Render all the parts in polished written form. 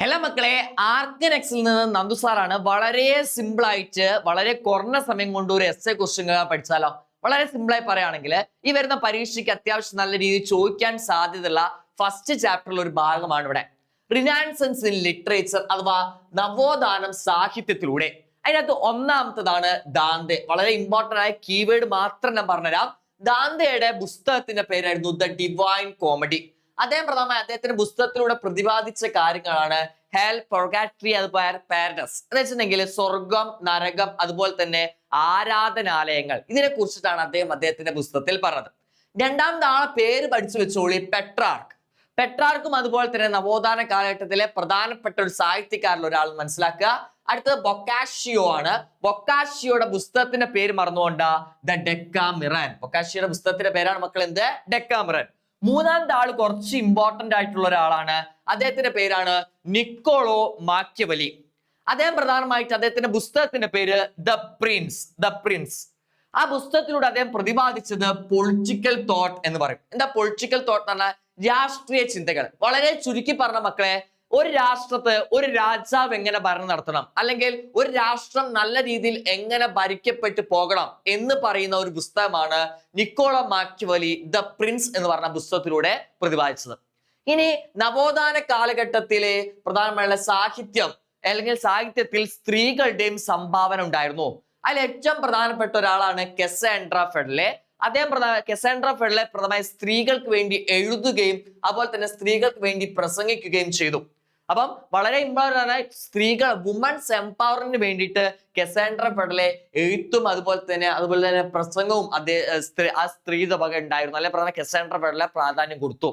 Hello മക്കളെ, ആർക്കനെക്സിൽ നിന്ന് നന്ദു സാറാണ്. വളരെ സിമ്പിൾ ആയിട്ട് വളരെ കുറഞ്ഞ സമയം കൊണ്ട് ഒരു എസ് എ ക്വസ്റ്റ്യൻ പഠിച്ചാലോ? വളരെ സിമ്പിൾ ആയി പറയുകയാണെങ്കിൽ ഈ വരുന്ന പരീക്ഷയ്ക്ക് അത്യാവശ്യം നല്ല രീതിയിൽ ചോദിക്കാൻ സാധ്യതയുള്ള ഫസ്റ്റ് ചാപ്റ്ററിൽ ഒരു ഭാഗമാണ് ഇവിടെ റിനാൻസൻസ് ഇൻ ലിറ്ററേച്ചർ അഥവാ നവോത്ഥാനം സാഹിത്യത്തിലൂടെ. അതിനകത്ത് ഒന്നാമത്തതാണ് ദാന്തെ. വളരെ ഇമ്പോർട്ടന്റ് ആയ കീവേഡ് മാത്രം ഞാൻ പറഞ്ഞുതരാം. ദാന്തയുടെ പുസ്തകത്തിന്റെ പേരായിരുന്നു ദ ഡിവൈൻ കോമഡി. അദ്ദേഹം പ്രധാനമായി അദ്ദേഹത്തിന്റെ പുസ്തകത്തിലൂടെ പ്രതിപാദിച്ച കാര്യങ്ങളാണ് ഹെൽ, പൊർഗാട്രി, അതുപോലെ പാരഡൈസ് എന്ന് വെച്ചിട്ടുണ്ടെങ്കിൽ സ്വർഗം, നരകം, അതുപോലെ തന്നെ ആരാധനാലയങ്ങൾ. ഇതിനെ കുറിച്ചിട്ടാണ് അദ്ദേഹത്തിന്റെ പുസ്തകത്തിൽ പറഞ്ഞത്. രണ്ടാമത്തെ ആളെ പേര് പഠിച്ചു വെച്ചോളി, പെട്രാർക്ക്. പെട്രാർക്കും അതുപോലെ തന്നെ നവോത്ഥാന കാലഘട്ടത്തിലെ പ്രധാനപ്പെട്ട ഒരു സാഹിത്യകാരിൽ ഒരാൾ മനസ്സിലാക്കുക. അടുത്തത് ബൊക്കാഷിയോ ആണ്. ബൊക്കാഷിയോയുടെ പുസ്തകത്തിന്റെ പേര് മറന്നുകൊണ്ട ദ ഡെക്കാമിറൻ. ബൊക്കാഷിയോയുടെ പുസ്തകത്തിന്റെ പേരാണ് മക്കൾ എന്ത്? ഡെക്കാമിറൻ. മൂന്നാമത്തെ ആൾ കുറച്ച് ഇമ്പോർട്ടന്റ് ആയിട്ടുള്ള ഒരാളാണ്. അദ്ദേഹത്തിന്റെ പേരാണ് നിക്കോളോ മാക്യവലി. അദ്ദേഹം പ്രധാനമായിട്ട് അദ്ദേഹത്തിന്റെ പുസ്തകത്തിന്റെ പേര് ദ പ്രിൻസ്. ആ പുസ്തകത്തിലൂടെ അദ്ദേഹം പ്രതിപാദിച്ചത് പൊളിറ്റിക്കൽ തോട്ട് എന്ന് പറയും. എന്താ പൊളിറ്റിക്കൽ തോട്ട് എന്ന് പറഞ്ഞാൽ? രാഷ്ട്രീയ ചിന്തകൾ. വളരെ ചുരുക്കി പറഞ്ഞ മക്കളെ, ഒരു രാഷ്ട്രത്ത് ഒരു രാജാവ് എങ്ങനെ ഭരണം നടത്തണം, അല്ലെങ്കിൽ ഒരു രാഷ്ട്രം നല്ല രീതിയിൽ എങ്ങനെ ഭരിക്കപ്പെട്ടു പോകണം എന്ന് പറയുന്ന ഒരു പുസ്തകമാണ് നിക്കോളോ മാക്യവലി ദ പ്രിൻസ് എന്ന് പറഞ്ഞ പുസ്തകത്തിലൂടെ പ്രതിപാദിച്ചത്. ഇനി നവോത്ഥാന കാലഘട്ടത്തിലെ പ്രധാനമായുള്ള സാഹിത്യം അല്ലെങ്കിൽ സാഹിത്യത്തിൽ സ്ത്രീകളുടെയും സംഭാവന ഉണ്ടായിരുന്നു. അതിൽ ഏറ്റവും പ്രധാനപ്പെട്ട ഒരാളാണ് കെസാൻഡ്ര ഫെഡലെ. കെസാൻഡ്ര ഫെഡലെ പ്രധാനമായി സ്ത്രീകൾക്ക് വേണ്ടി എഴുതുകയും അതുപോലെ തന്നെ സ്ത്രീകൾക്ക് വേണ്ടി പ്രസംഗിക്കുകയും ചെയ്തു. അപ്പം വളരെ ഇമ്പോർട്ടന്റ് ആണ് സ്ത്രീകൾ, വുമൻസ് എംപവറിന് വേണ്ടിയിട്ട് കെസാൻഡ്ര ഫെഡലെ എഴുത്തും അതുപോലെ തന്നെ പ്രസംഗവും ആ സ്ത്രീയുടെ വക ഉണ്ടായിരുന്നു. അല്ലെ പ്രധാന കെസാൻഡ്ര ഫെഡലെ പ്രാധാന്യം കൊടുത്തു.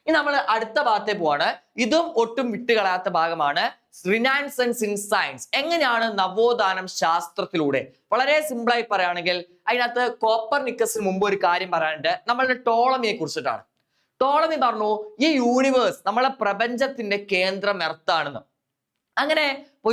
ഇനി നമ്മൾ അടുത്ത ഭാഗത്തെ പോവാണ്. ഇതും ഒട്ടും വിട്ടുകളയാത്ത ഭാഗമാണ് റിനാൻസൻസ് ഇൻ സയൻസ്. എങ്ങനെയാണ് നവോത്ഥാനം ശാസ്ത്രത്തിലൂടെ? വളരെ സിമ്പിൾ ആയി പറയുകയാണെങ്കിൽ അതിനകത്ത് കോപ്പർനിക്കസിന് മുമ്പ് ഒരു കാര്യം പറയാനുണ്ട്. നമ്മളുടെ ടോളമിയെ കുറിച്ചിട്ടാണ്. ടോളമി പറഞ്ഞു ഈ യൂണിവേഴ്സ്, നമ്മളെ പ്രപഞ്ചത്തിന്റെ കേന്ദ്രം എർത്താണെന്ന്. അങ്ങനെ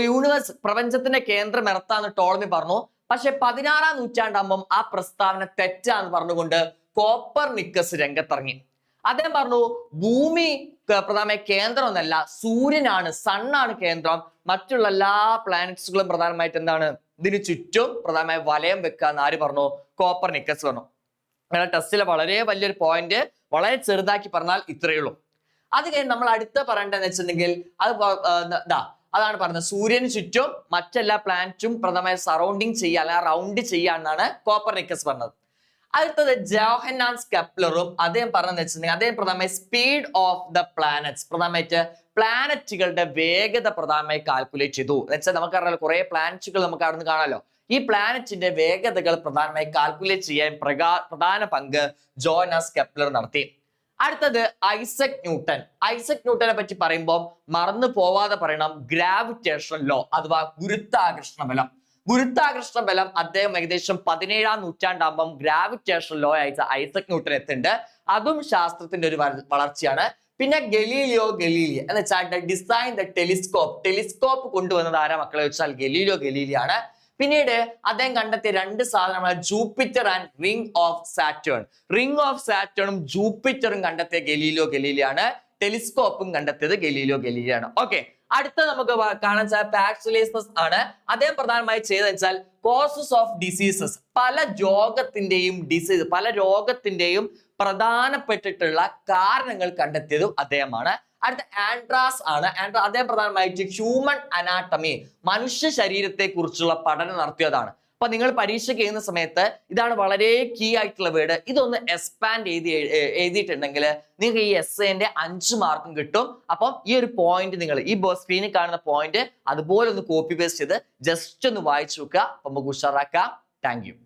യൂണിവേഴ്സ് പ്രപഞ്ചത്തിന്റെ കേന്ദ്രം എർത്താന്ന് ടോളമി പറഞ്ഞു. പക്ഷെ 16-ാം നൂറ്റാണ്ടാകുമ്പം ആ പ്രസ്താവന തെറ്റാന്ന് പറഞ്ഞുകൊണ്ട് കോപ്പർനിക്കസ് രംഗത്തിറങ്ങി. അദ്ദേഹം പറഞ്ഞു ഭൂമി പ്രധാനമായി കേന്ദ്രമൊന്നല്ല, സൂര്യനാണ്, സണ്ണാണ് കേന്ദ്രം. മറ്റുള്ള എല്ലാ പ്ലാനറ്റ്സുകളും പ്രധാനമായിട്ട് എന്താണ്? ഇതിന് ചുറ്റും പ്രധാനമായി വലയം വെക്കുക എന്ന് ആര് പറഞ്ഞു? കോപ്പർനിക്കസ് പറഞ്ഞു. ടെസ്റ്റിലെ വളരെ വലിയൊരു പോയിന്റ് വളരെ ചെറുതാക്കി പറഞ്ഞാൽ ഇത്രയേ ഉള്ളൂ. അത് കഴിഞ്ഞ് നമ്മൾ അടുത്ത പറയേണ്ടതെന്ന് വെച്ചിട്ടുണ്ടെങ്കിൽ അതാണ് പറഞ്ഞത്, സൂര്യന് ചുറ്റും മറ്റെല്ലാ പ്ലാനറ്റും പ്രധാനമായി സറൗണ്ടിങ് ചെയ്യുക അല്ല റൗണ്ട് ചെയ്യുക എന്നാണ് കോപ്പർനിക്കസ് പറഞ്ഞത്. അടുത്തത് ജോഹന്നാൻസ് കെപ്ലറും അദ്ദേഹം പറഞ്ഞതെന്ന് വെച്ചിട്ടുണ്ടെങ്കിൽ അദ്ദേഹം പ്രധാനമായി സ്പീഡ് ഓഫ് ദ പ്ലാനറ്റ്സ്, പ്രധാനമായിട്ട് പ്ലാനറ്റുകളുടെ വേഗത പ്രധാനമായി കാൽക്കുലേറ്റ് ചെയ്തു. എന്ന് വെച്ചാൽ നമുക്കറിയാലോ കുറെ പ്ലാനറ്റുകൾ നമുക്ക് അവിടെ നിന്ന് കാണാമല്ലോ. ഈ പ്ലാനറ്റിന്റെ വേഗതകൾ പ്രധാനമായി കാൽക്കുലേറ്റ് ചെയ്യാൻ പ്രധാന പങ്ക് ജോഹന്നാസ് കെപ്ലർ നടത്തി. അടുത്തത് ഐസക് ന്യൂട്ടനെ പറ്റി പറയുമ്പോൾ മറന്നു പോവാതെ പറയണം ഗ്രാവിറ്റേഷൻ ലോ അഥവാ ഗുരുത്വാകർഷണ ബലം. അദ്ദേഹം ഏകദേശം 17-ാം നൂറ്റാണ്ടാകുമ്പം ഗ്രാവിറ്റേഷൻ ലോ ആയിട്ട് ഐസക് ന്യൂട്ടൻ എത്തുന്നുണ്ട്. അതും ശാസ്ത്രത്തിന്റെ ഒരു വളർച്ചയാണ്. പിന്നെ ഗലീലിയോ എന്ന് വെച്ചാൽ ഡിസൈൻ ദ ടെലിസ്കോപ്പ് കൊണ്ടുവന്നത് ആരാ മക്കളെ വെച്ചാൽ ഗലീലിയോ ഗലീലിയാണ്. പിന്നീട് അദ്ദേഹം കണ്ടെത്തിയ രണ്ട് സാധനങ്ങൾ ജൂപ്പിറ്റർ ആൻഡ് റിംഗ് ഓഫ് സാറ്റേണും ജൂപ്പിറ്ററും കണ്ടെത്തിയ ഗലീലിയോ ഗലീലിയാണ്. ടെലിസ്കോപ്പും കണ്ടെത്തിയത് ഗലീലിയോ ഗലീലിയാണ്. ഓക്കെ, അടുത്ത നമുക്ക് കാണാൻ പാർസെലിയസ് ആണ്. അദ്ദേഹം പ്രധാനമായി ചെയ്തതെന്ന് വെച്ചാൽ കോസസ് ഓഫ് ഡിസീസസ്, പല രോഗത്തിന്റെയും പ്രധാനപ്പെട്ടിട്ടുള്ള കാരണങ്ങൾ കണ്ടെത്തിയതും അദ്ദേഹമാണ്. അടുത്ത ആൻഡ്രാസ് ആണ്. അദ്ദേഹം പ്രധാനമായിട്ട് ഹ്യൂമൻ അനാട്ടമി, മനുഷ്യ ശരീരത്തെ കുറിച്ചുള്ള പഠനം നടത്തിയതാണ്. അപ്പൊ നിങ്ങൾ പരീക്ഷയ്ക്ക് ചെയ്യുന്ന സമയത്ത് ഇതാണ് വളരെ കീ ആയിട്ടുള്ള വേർഡ്. ഇതൊന്ന് എക്സ്പാൻഡ് എഴുതിയിട്ടുണ്ടെങ്കിൽ നിങ്ങൾക്ക് ഈ എസ്സേന്റെ 5 മാർക്കും കിട്ടും. അപ്പം ഈ ഒരു പോയിന്റ് നിങ്ങൾ ഈ സ്ക്രീനിൽ കാണുന്ന പോയിന്റ് അതുപോലെ ഒന്ന് കോപ്പി പേസ്റ്റ് ചെയ്ത് ജസ്റ്റ് ഒന്ന് വായിച്ചു നോക്കുക. അപ്പൊ നമുക്ക് ഉഷാറാക്കാം. Thank you.